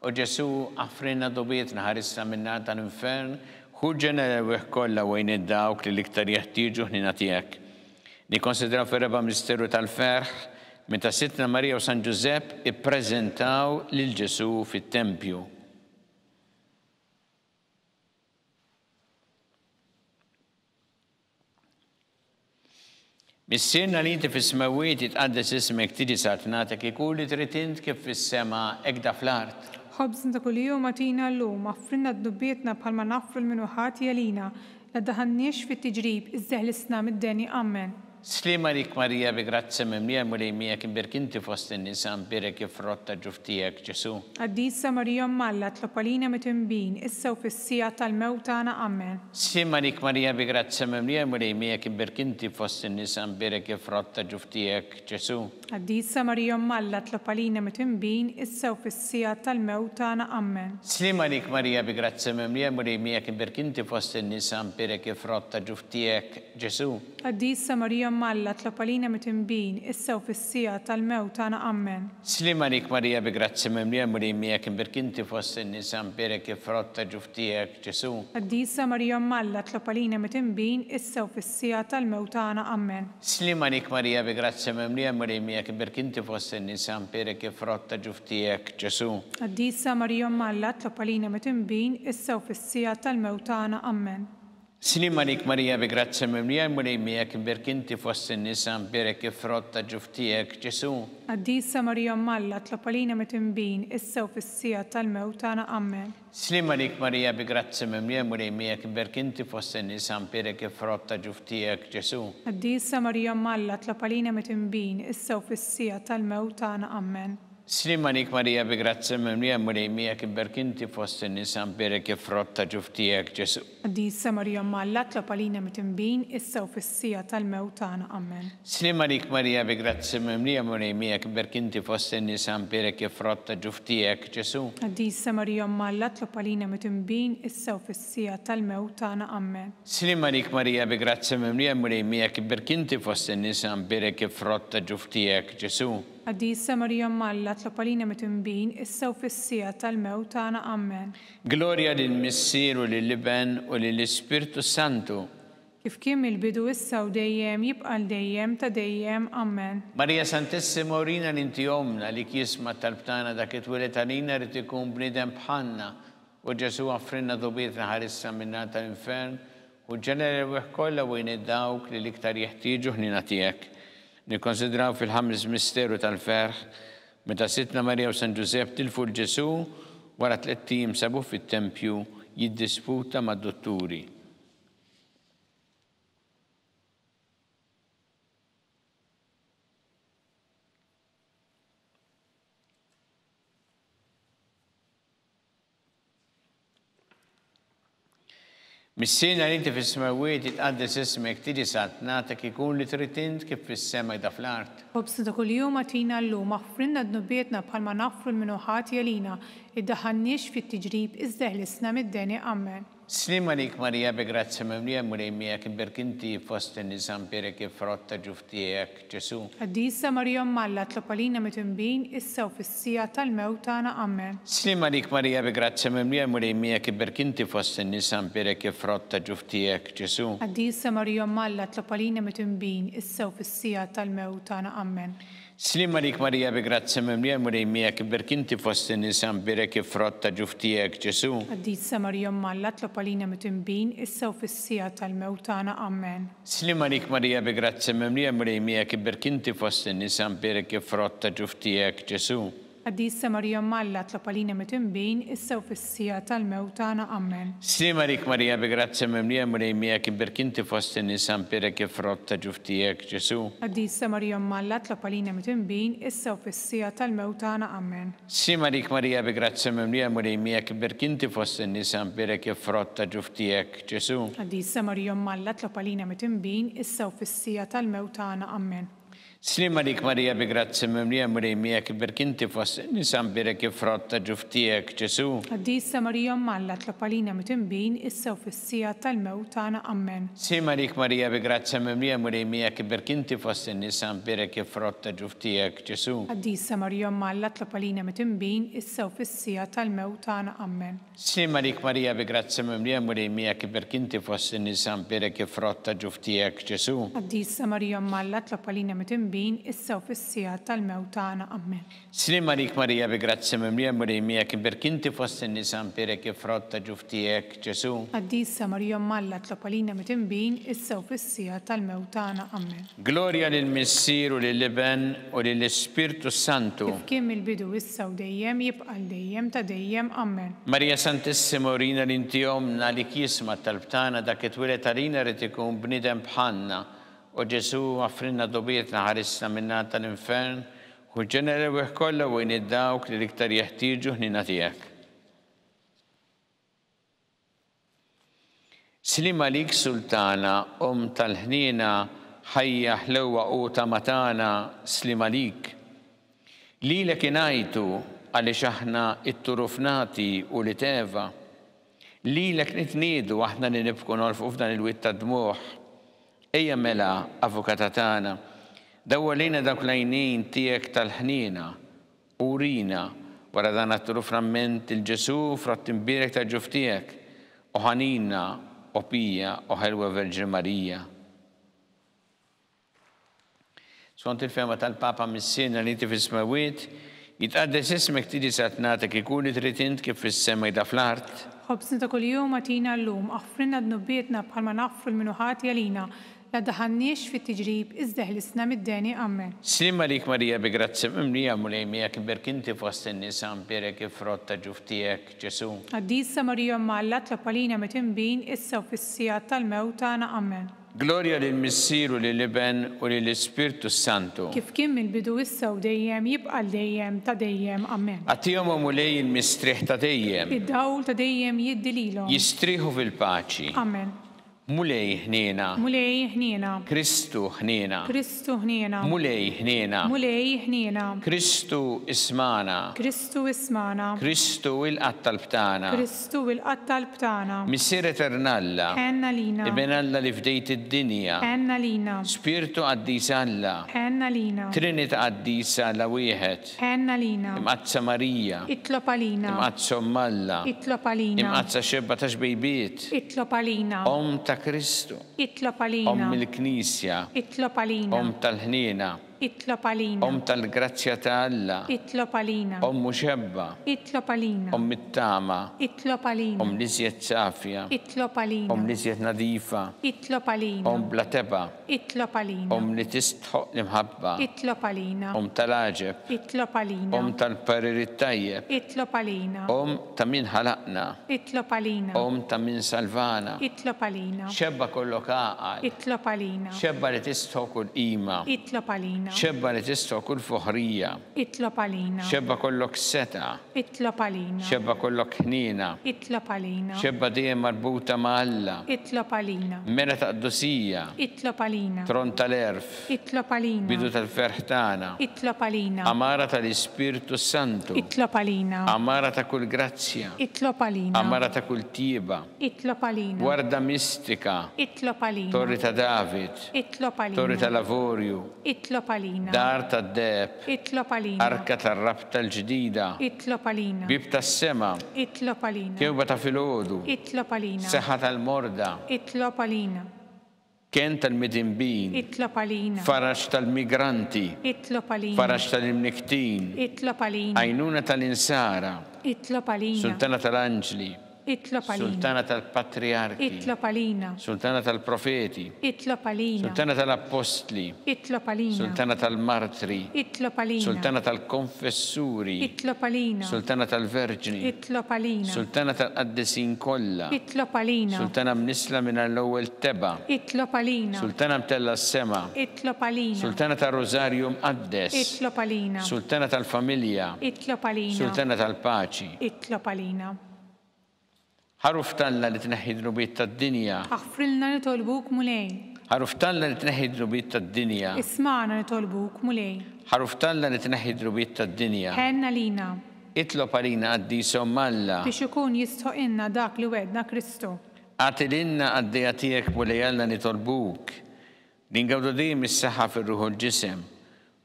U Ġesu għafrinna dobietna ħarisna minna tal-infern ħuġġena l-ewwel kollha wejn id-dawk li l-iktar jeħtieġu ħnina tiegħek. Nikkonsidraw fir-reba' misteru tal-ferħ meta Sittna Marija u San Ġusepp ippreżentaw lil Ġesu fit-tempju. Missierna li inti fis-smawiet jitqaddes ismek tiġi satnatek ikun li trid int kif fis-sema ekda fl-art. خبزنا كل يوم أعطينا اللوم اغفرنا ذنوباتنا بحال ما نغفر المنوحات يلينا لا تدخلناش في التجريب اجعلنا من الداني آمين. Slima dik Marija bi grazzi mimlija mulejmija kien berkinti fost in-nisa mbirek ifrotta ġuftijek Ġesu. Għaddisa Marija Malla tlob għalina mitinbin issa u fis-sija tal-mewt tagħna amen. Slima dik Marija bi grazzi mimlija mulejmija kien berkinti fost in-nisa mbirek ifrotta ġuftijek Ġesu. Għaddisa Marija Malla tlob għalina mitinbin issa u fis-sija tal-mewt tagħna amen. Slima dik Marija bi grazzi mimlija mulejmija kien berkinti fost in-nisa mbirek ifrotta ġuftijek Ġesu. Għaddisa Marija Malla tlob għalina mitinbin issa u fis-sija tal-mewt tagħna amen. Slima dik Marija bi grazzi mimlija mulejmija kien berkinti fost in-nisa mbirek ifrotta ġuftijek Ġesu. Għaddisa Marija Malla tlob għalina mitinbin issa u fis-sija tal-mewt tagħna amen. Slima dik Marija bi grazzi mimlija mulejmija kien berkinti fost in-nisa mbirek ifrotta ġuftijek Ġesu. Għaddisa Marija Malla tlob għalina mitinbin issa u fis-sija tal-mewt tagħna amen. Slima dik Marija bi grazzi mimlija mulejmija kien berkinti fost in-nisa mbirek ifrotta ġuftijek Ġesu. Għaddisa Marija Malla tlob għalina mitinbin issa u fis-sija tal-mewt tagħna amen. Slima dik Marija bi grazzi mimlija mulejmija kien berkinti fost in-nisa mbirek ifrotta ġuftijek Ġesu. Għaddisa Marija Malla tlob għalina mitinbin issa u fis-sija tal-mewt tagħna amen. Slima dik Marija bi grazzi mimlija mulejmija kien berkinti fost in-nisa mbirek ifrotta ġuftijek Ġesu. Għaddisa Marija Malla tlob għalina mitinbin issa u fis-sija tal-mewt tagħna amen. Slima dik Marija bi grazzi mimlija mulejmija kien berkinti fost in-nisa mbirek ifrotta ġuftijek Ġesu. Għaddisa Marija Malla tlob għalina mitinbin issa u fis-sija tal-mewt tagħna amen. Slima dik Marija bi grazzi mimlija mulejmija kien berkinti fost in-nisa mbirek ifrotta ġuftijek Ġesu. Għaddisa Marija Malla tlob għalina mitinbin issa u fis-sija tal-mewt tagħna amen. Gloria lill-Missieru lill-Iben u lill-Ispirtu Santu. kif kien mill-bidu issa u dejjem jibqa' l-dejjem ta' dejjem. Amen. Marija Santissima urina li inti omna li kisma talbtana dak it-twilet għalina rid ikun bniedem bħalna u Ġesu offrinna dubietna ħarissa minna tal-infern u ġenera weħ kollha wejn id-dawk li l-iktar jeħtieġu ħnina tiegħek. Nikkonsidraw fil-ħames misteru tal-ferħ meta Sitna Marija u San Ġusepp tilfu l-Ġesu wara 3 tim sabu fit-tempju jiddisputa mad-dotturi. Missina li inti fis-smawiet jitqaddes ismek tiġi satnatek ikun li trid int kif fis-sema jda fl-art. Ħobsna ta' kuljum għatina llum aħfrinna d-nubietna bħalma naħfru l-minuħat jalina iddaħħalniex fit-tiġrib iżda ħlisna mid-deni. Amen. Slim għalik Marija bi grazzi mimlija murejmija kibberk inti fost in-nisa mpirek frott ta' ġuftijek Ġesu. Qaddisa Marija Malla tlopalina mitinbin issa u fis-sija tal-mewt tagħna. Amen. Slim għalik Marija bi grazzi mimlija murejmija kibberk inti fost in-nisa mpirek frott ta' ġuftijek Ġesu. Qaddisa Marija Malla tlopalina mitinbin issa u fis-sija tal-mewt tagħna. Amen. Slim għalik Marija bi grazzi mimlija murejmija kibberk inti fost in-nisa mpirek frott ta' ġuftijek Ġesu. Qaddisa Marija Malla tlopalina mitinbin issa u fis-sija tal-mewt tagħna. Amen. Slim għalik Marija bi grazzi mimlija murejmija kibberk inti fost in-nisa mpirek frott ta' ġuftijek Ġesu. Qaddisa Marija Malla tlopalina mitinbin issa u fis-sija tal-mewt tagħna. Amen. Slim għalik Marija bi grazzi mimlija murejmija kibberk inti fost in-nisa mpirek frott ta' ġuftijek Ġesu. Qaddisa Marija Malla tlopalina mitinbin issa u fis-sija tal-mewt tagħna. Amen. Slim għalik Marija bi grazzi mimlija murejmija kibberk inti fost in-nisa mpirek frott ta' ġuftijek Ġesu. Qaddisa Marija Malla tlopalina mitinbin issa u fis-sija tal-mewt tagħna. Amen. Slim għalik Marija bi grazzi mimlija murejmija kibberk inti fost in-nisa mpirek frott ta' ġuftijek Ġesu. Qaddisa Marija Malla tlopalina mitinbin issa u fis-sija tal-mewt tagħna. Amen. Slim għalik Marija bi grazzi mimlija murejmija kibberk inti fost in-nisa mpirek frott ta' ġuftijek Ġesu. Qaddisa Marija Malla tlopalina mitinbin issa u fis-sija tal-mewt tagħna. Amen. Slim għalik Marija bi grazzi mimlija murejmija kibberk inti fost in-nisa mpirek frott ta' ġuftijek Ġesu. Qaddisa Marija Malla tlopalina mitinbin issa u fis-sija tal-mewt tagħna. Amen. Slim għalik Marija bi grazzi mimlija murejmija kibberk inti fost in-nisa mpirek frott ta' ġuftijek Ġesu. Qaddisa Marija Malla tlopalina mitinbin issa u fis-sija tal-mewt tagħna. Amen. Gloria lill-Missier u lill-Iben u lill-Ispirtu Santu. Kif kien mill-bidu issa u dejjem jibqa' l-dejjem ta' dejjem. Amen. Marija Santissima urina li inti omna li kisma talbtana dak it-twilet għalina rid ikun bniedem bħalna u Ġesu offrinna dubietna ħarissa minna tal-infern u ġenera weħ kollha wejn id-dawk li l-iktar jeħtieġu ħnina tiegħek. Slim għalik Sultana tal-ħnina ħajja ħlewwa quta matana. Slim għalik. Lilek ingħajtu għaliex aħna it-turufnati u li teva. Lilek nitniedu aħna li nibku nolfu f'dan il-witt ta' dmuħ. Ejja mela avukata tagħna, dawwalina dawk l-għajnejn tiegħek tal-ħnina u urina wara dan għatturu framment il-Ġesu frott imbierek ta' ġuftijek u ħanina u pija u ħelwa Verġi Marija. Skont il-fema tal-Papa Missina li inti fis-smawiet jitqaddes ismek tiġi satnatek ikun li trid int kif fis-sema jda fl-art. Ħobsna ta' kuljum għatina llum aħfrinna d-nubietna bħalma naħfru l-minuħat jalina la daħanniex fit-tiġrib iżda ħlisna mid-deni. Amen. Slim għalik Marija bi grazzi mimlija murejmija kibberk inti fost in-nisa mpirek frott ta' ġuftijek Ġesu. Qaddisa Marija Malla tlopalina mitinbin issa u fis-sija tal-mewt tagħna. Amen. Gloria lill-Missier u lill-Iben u lill-Ispirtu Santu. Kif kien mill-bidu issa u dejjem jibqa' l-dejjem ta' dejjem. Amen. Għatihom mulej il-mistrieħ ta' dejjem. Id-dawl ta' dejjem jiddi lilhom. Jistrieħu fil-paċi. Amen. Mulej ħniena. Mulej ħniena. Kristu ħniena. Kristu ħniena. Mulej ħniena. Mulej ħniena. Kristu ismana. Kristu ismana. Kristu il-qattal btana. Kristu il-qattal btana. Missier eternalla. Ħenna lina. Iben Alla li fdejt id-dinja. Ħenna lina. Spiritu qaddis Alla. Ħenna lina. Trinita qaddisa Alla wieħed. Ħenna lina. Imqazza Marija. Itlopalina. Imqazza Malla. Itlopalina. Imqazza xebba ta' xbejbiet. Itlopalina. ta' Kristu, Itlob għalina. il-Knisja, Itlob għalina. tal-ħnina, Itlob għalina. tal-grazzja ta' Alla, Itlob għalina. muxebba, Itlob għalina. it-tama, Itlob għalina. li żjed safja, Itlob għalina. li żjed nadifa, Itlob għalina. bla teba, Itlob għalina. li tistħoq l-imħabba, Itlob għalina. tal-aġeb, Itlob għalina. tal-pariri tajjeb, Itlob għalina. ta' min ħalaqna, Itlob għalina. ta' min salvana. Itlob għalina. Xebba kollok għaqal, Itlob għalina. xebba li tistħoq kull qima, Itlob għalina. xebba li tistħoq kull fuħrija, Itlob għalina. xebba kollok seta, Itlob għalina. xebba kollok ħnina, Itlob għalina. xebba dejjem marbuta ma' Alla, Itlob għalina. mera ta' qdusija, Itlob għalina. tron tal-erf, Itlob għalina. bidu tal-ferħtana, Itlob għalina. amara tal-Ispiritu Santu, Itlob għalina. amara ta' kull grazzja, Itlob għalina. amara ta' kull tiba, Itlob għalina. guarda mistika, Itlob għalina. torri ta' David, Itlob torri ta' għalina. lavorju, Itlob għalina. dar ta' deb, Itlob għalina. arka tar-rab tal-ġdida, Itlob għalina. bib tas-sema, Itlob għalina. kewba ta' filgħodu, Itlob għalina. seħħa tal-morda, Itlob għalina. kien tal-midinbin, Itlob għalina. farax tal-migranti, Itlob għalina. farax tal-imniktin, Itlob għalina. għajnuna tal-insara, Itlob għalina. sultana tal-anġli, Itlob għalina. sultana tal-patriarki, Itlob għalina. sultana tal-profeti, Itlob għalina. sultana tal-apostli, Itlob għalina. sultana tal-martri, Itlob għalina. sultana tal-konfessuri, Itlob għalina. sultana tal-verġni, Itlob għalina. sultana tal-qaddisin kollha, Itlob għalina. sultana mnisla minn l-ewwel teba, Itlob għalina. sultana mtella s-sema, Itlob għalina. sultana tal-Rożarju mqaddes, Itlob għalina. sultana tal-familja, Itlob għalina. sultana tal-paċi. Itlob għalina. Ħaruf talla li tneħħi drubiet tad-dinja, Aħfrilna nitolbuk mulej. ħaruf talla li tneħħi drubiet tad-dinja, Isma'na nitolbuk mulej. ħaruf talla li tneħħi drubiet tad-dinja. Ħenna lina Itlob għalina għaddisom Alla, biex ikun jistħoqinna dak li wedna Kristu. għatilinna għaddija tiegħek bulejjalna nitolbuk, li ngawdu dejjem is-saħħa fir-ruħu l-ġisem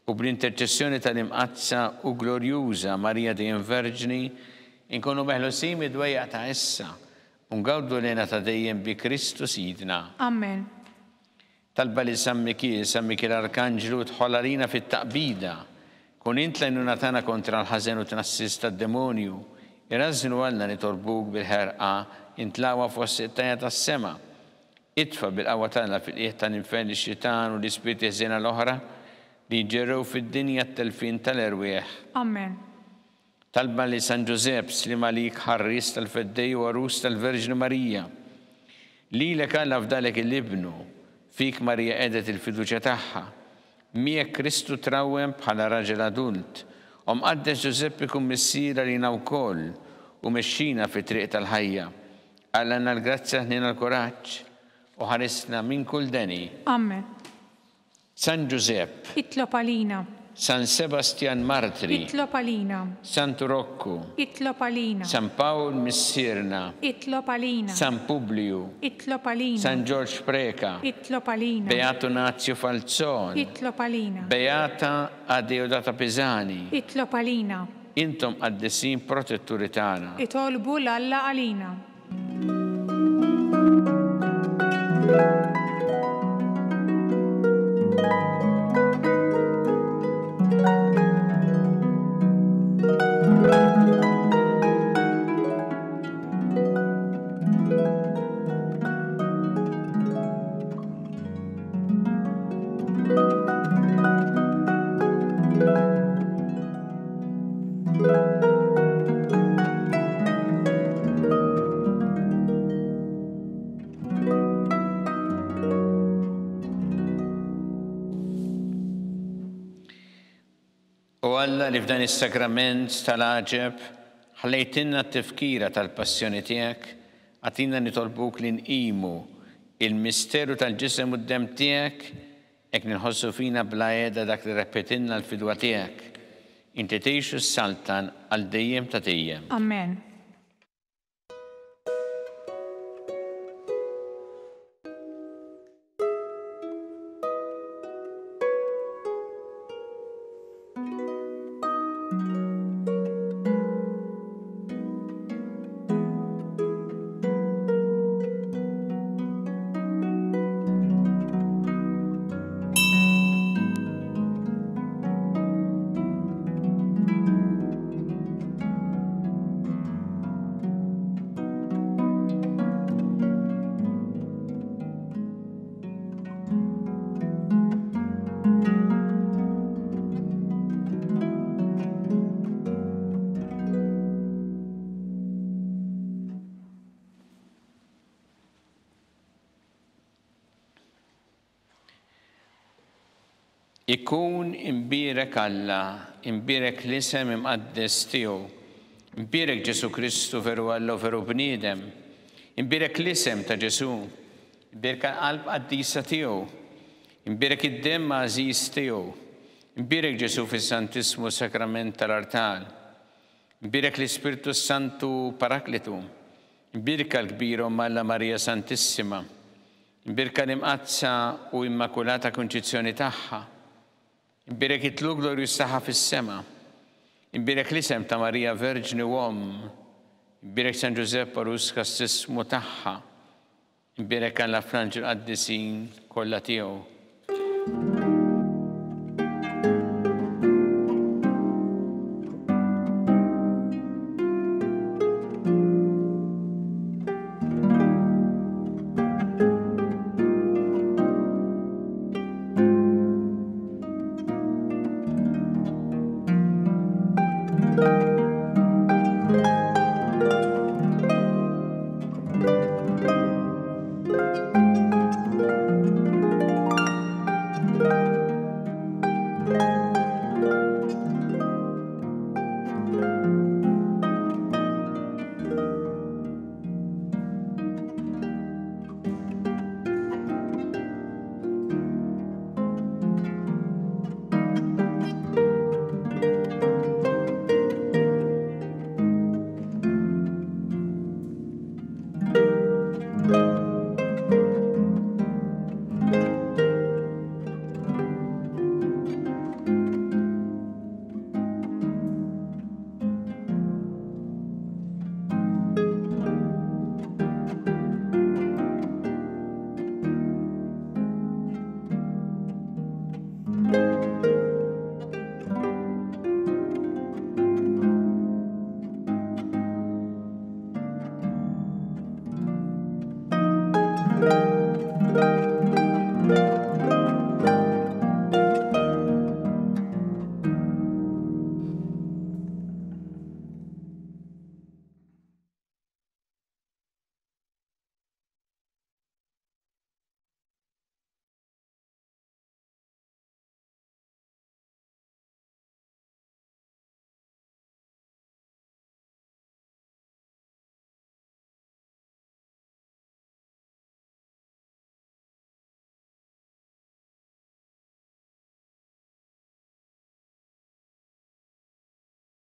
u bl-interċessjoni tal-imqazza u glorjuża Marija dejjem Verġni inkunu meħlusin mid-dwejja ta' issa u ngawdu lejna ta' dejjem bi Kristu Sidna. Amen. Talba li San Mikil Arkanġlu tħoll għalina fit-taqbida, kun int lejnuna tagħna kontra l-ħażen u tnassis tad-demonju, irrażnu għalna nitolbuk bil-ħerqa intlawa fost it-tajja tas-sema. Itfa bil-qawwa tagħna fil-qiegħ tal-infern ix-xitan u l-ispirti ħżiena l-oħra li ġerrew fid-dinja t-telfin tal-erwieħ. Amen. Talba li San Ġusepp slim għalik ħarris tal-feddej u għarus tal-Verġni Marija. Lilek Alla fdalek il-ibnu, fik Marija edet il-fiduċja tagħha. Miegħek Kristu trawwem bħala raġel adult. Mqaddes Ġusepp ikun missiera lina wkoll u mexxina fit-triq tal-ħajja. Għallanna l-grazzja ħnina l-kuraġġ u ħarisna minn kull deni. Amen. San Ġusepp, Itlob għalina. San Sebastian Martri, Itlob għalina. San Turokku, Itlob għalina. San Paul Missirna, Itlob għalina. San Publiu, Itlob għalina. San George Preka, Itlob għalina. Beato Nazio Falzon, Itlob għalina. Beata Adeodata Pisani, Itlob għalina. intom għaddesin protetturi tagħna. Itolbu l-Alla għalina. U Alla li f'dan is-sakrament tal-aġeb ħallejtinna t-tifkira tal-passjoni tiegħek, għatina nitolbuk li nqimu il-misteru tal-ġisem u d-dem tiegħek hekk ninħossu fina bla għeda dak li repetinna l-fidwa tiegħek. Inti tgħixu s-saltan għal dejjem ta' dejjem. Amen. Ikun imbirek Alla, imbirek l-isem imqaddes tiegħu, imbirek Ġesu Kristu veru Alla u veru bniedem, imbirek l-isem ta' Ġesu, imbirek qalb qaddisa tiegħu, imbirek id-dem għażiż tiegħu, imbirek Ġesu fis-Santismu Sakrament tal-Artal, imbirek l-Ispirtu Santu Paraklitu, imbirek l-kbir Alla Marija Santissima, imbirek l-imqazza u immakulata konċizzjoni tagħha, imbirek it-tlu glorjus tagħha fis-sema, imbirek l-isem ta' Marija Verġni u Omm, imbirek San Giuseppe Rus kastismu tagħha, imbirek Alla Franġil qaddisin kollha tiegħu.